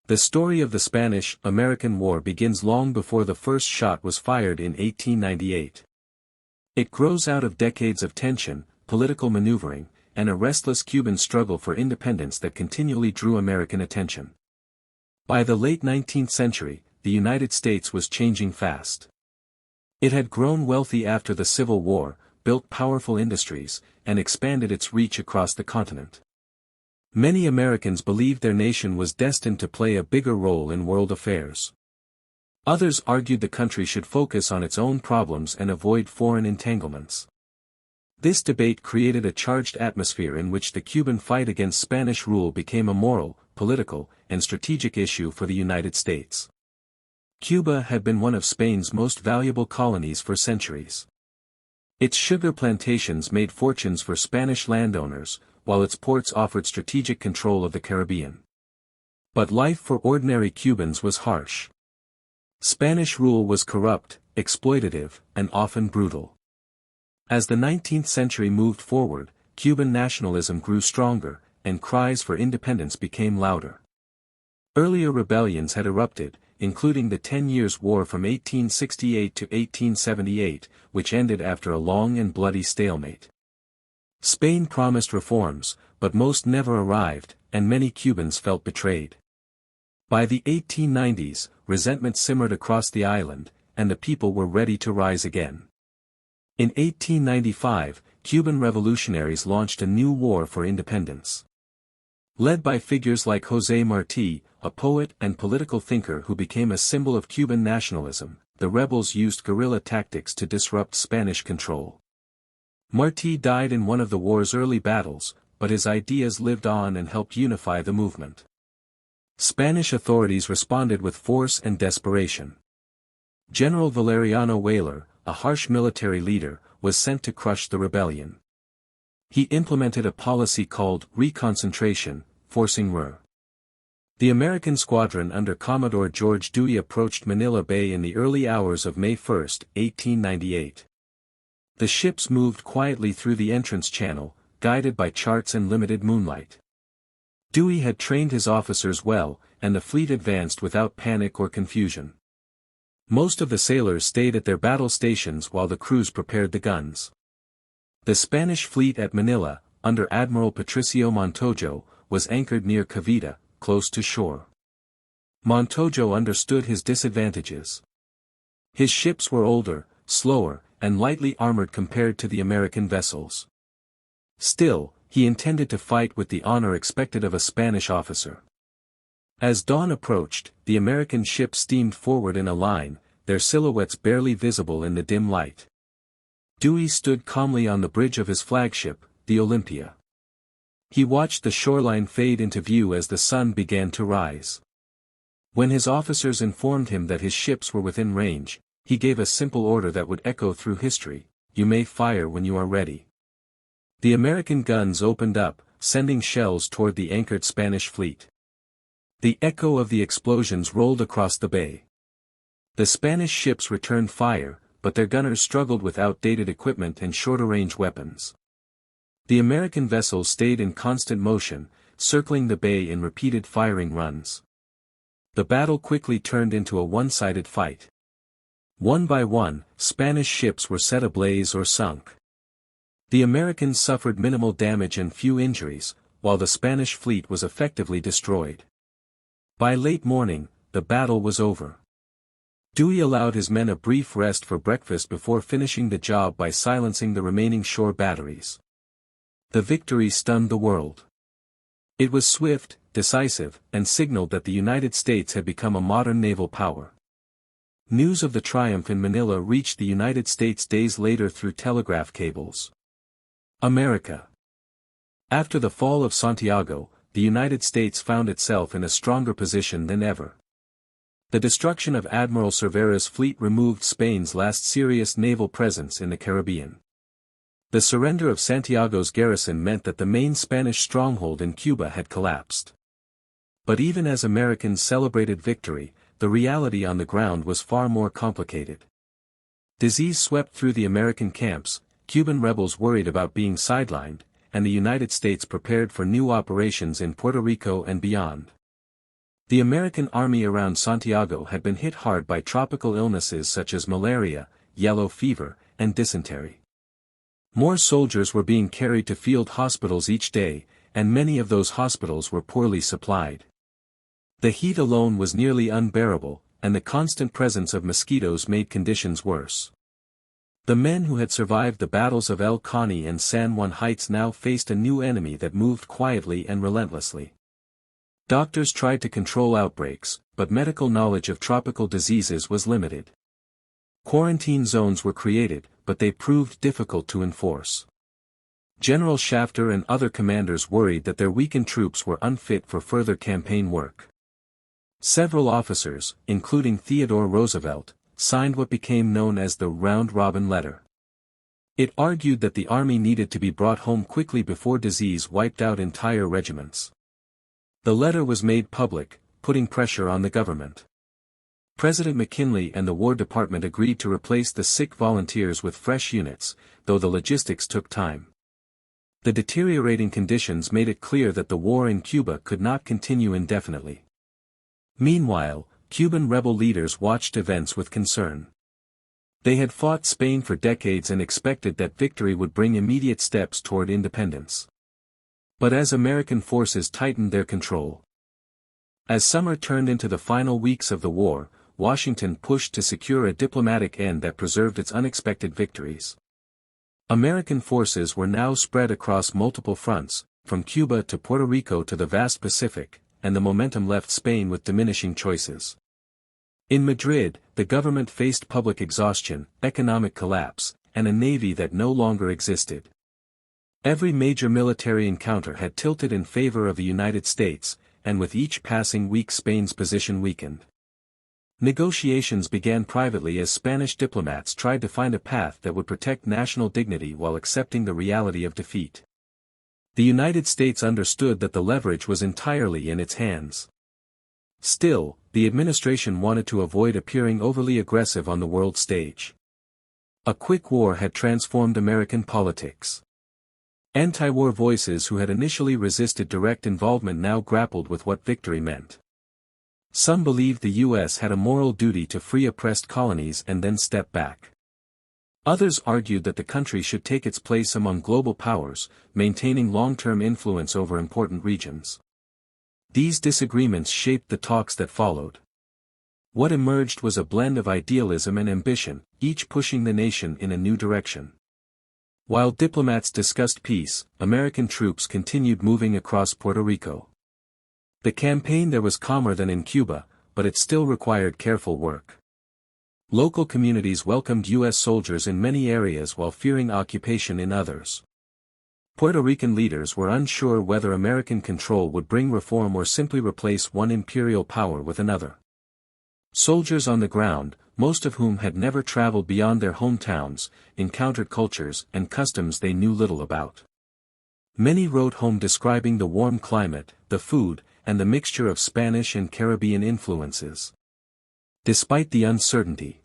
The story of the Spanish-American War begins long before the first shot was fired in 1898. It grows out of decades of tension, political maneuvering, and a restless Cuban struggle for independence that continually drew American attention. By the late 19th century, the United States was changing fast. It had grown wealthy after the Civil War, built powerful industries, and expanded its reach across the continent. Many Americans believed their nation was destined to play a bigger role in world affairs. Others argued the country should focus on its own problems and avoid foreign entanglements. This debate created a charged atmosphere in which the Cuban fight against Spanish rule became a moral, political, and strategic issue for the United States. Cuba had been one of Spain's most valuable colonies for centuries. Its sugar plantations made fortunes for Spanish landowners, while its ports offered strategic control of the Caribbean. But life for ordinary Cubans was harsh. Spanish rule was corrupt, exploitative, and often brutal. As the 19th century moved forward, Cuban nationalism grew stronger, and cries for independence became louder. Earlier rebellions had erupted, including the 10 Years' War from 1868 to 1878, which ended after a long and bloody stalemate. Spain promised reforms, but most never arrived, and many Cubans felt betrayed. By the 1890s, resentment simmered across the island, and the people were ready to rise again. In 1895, Cuban revolutionaries launched a new war for independence. Led by figures like José Martí, a poet and political thinker who became a symbol of Cuban nationalism, the rebels used guerrilla tactics to disrupt Spanish control. Martí died in one of the war's early battles, but his ideas lived on and helped unify the movement. Spanish authorities responded with force and desperation. General Valeriano Weyler, a harsh military leader, was sent to crush the rebellion. He implemented a policy called reconcentration, forcing The American squadron under Commodore George Dewey approached Manila Bay in the early hours of May 1, 1898. The ships moved quietly through the entrance channel, guided by charts and limited moonlight. Dewey had trained his officers well, and the fleet advanced without panic or confusion. Most of the sailors stayed at their battle stations while the crews prepared the guns. The Spanish fleet at Manila, under Admiral Patricio Montojo, was anchored near Cavite, close to shore. Montojo understood his disadvantages. His ships were older, slower, and lightly armored compared to the American vessels. Still, he intended to fight with the honor expected of a Spanish officer. As dawn approached, the American ships steamed forward in a line, their silhouettes barely visible in the dim light. Dewey stood calmly on the bridge of his flagship, the Olympia. He watched the shoreline fade into view as the sun began to rise. When his officers informed him that his ships were within range, he gave a simple order that would echo through history: "You may fire when you are ready." The American guns opened up, sending shells toward the anchored Spanish fleet. The echo of the explosions rolled across the bay. The Spanish ships returned fire, but their gunners struggled with outdated equipment and shorter-range weapons. The American vessels stayed in constant motion, circling the bay in repeated firing runs. The battle quickly turned into a one-sided fight. One by one, Spanish ships were set ablaze or sunk. The Americans suffered minimal damage and few injuries, while the Spanish fleet was effectively destroyed. By late morning, the battle was over. Dewey allowed his men a brief rest for breakfast before finishing the job by silencing the remaining shore batteries. The victory stunned the world. It was swift, decisive, and signaled that the United States had become a modern naval power. News of the triumph in Manila reached the United States days later through telegraph cables. America. After the fall of Santiago, the United States found itself in a stronger position than ever. The destruction of Admiral Cervera's fleet removed Spain's last serious naval presence in the Caribbean. The surrender of Santiago's garrison meant that the main Spanish stronghold in Cuba had collapsed. But even as Americans celebrated victory, the reality on the ground was far more complicated. Disease swept through the American camps, Cuban rebels worried about being sidelined, and the United States prepared for new operations in Puerto Rico and beyond. The American army around Santiago had been hit hard by tropical illnesses such as malaria, yellow fever, and dysentery. More soldiers were being carried to field hospitals each day, and many of those hospitals were poorly supplied. The heat alone was nearly unbearable, and the constant presence of mosquitoes made conditions worse. The men who had survived the battles of El Caney and San Juan Heights now faced a new enemy that moved quietly and relentlessly. Doctors tried to control outbreaks, but medical knowledge of tropical diseases was limited. Quarantine zones were created, but they proved difficult to enforce. General Shafter and other commanders worried that their weakened troops were unfit for further campaign work. Several officers, including Theodore Roosevelt, signed what became known as the round-robin letter. It argued that the army needed to be brought home quickly before disease wiped out entire regiments. The letter was made public, putting pressure on the government. President McKinley and the War Department agreed to replace the sick volunteers with fresh units, though the logistics took time. The deteriorating conditions made it clear that the war in Cuba could not continue indefinitely. Meanwhile, Cuban rebel leaders watched events with concern. They had fought Spain for decades and expected that victory would bring immediate steps toward independence. But as American forces tightened their control. As summer turned into the final weeks of the war, Washington pushed to secure a diplomatic end that preserved its unexpected victories. American forces were now spread across multiple fronts, from Cuba to Puerto Rico to the vast Pacific, and the momentum left Spain with diminishing choices. In Madrid, the government faced public exhaustion, economic collapse, and a navy that no longer existed. Every major military encounter had tilted in favor of the United States, and with each passing week Spain's position weakened. Negotiations began privately as Spanish diplomats tried to find a path that would protect national dignity while accepting the reality of defeat. The United States understood that the leverage was entirely in its hands. Still, the administration wanted to avoid appearing overly aggressive on the world stage. A quick war had transformed American politics. Anti-war voices who had initially resisted direct involvement now grappled with what victory meant. Some believed the U.S. had a moral duty to free oppressed colonies and then step back. Others argued that the country should take its place among global powers, maintaining long-term influence over important regions. These disagreements shaped the talks that followed. What emerged was a blend of idealism and ambition, each pushing the nation in a new direction. While diplomats discussed peace, American troops continued moving across Puerto Rico. The campaign there was calmer than in Cuba, but it still required careful work. Local communities welcomed U.S. soldiers in many areas while fearing occupation in others. Puerto Rican leaders were unsure whether American control would bring reform or simply replace one imperial power with another. Soldiers on the ground, most of whom had never traveled beyond their hometowns, encountered cultures and customs they knew little about. Many wrote home describing the warm climate, the food, and the mixture of Spanish and Caribbean influences. Despite the uncertainty,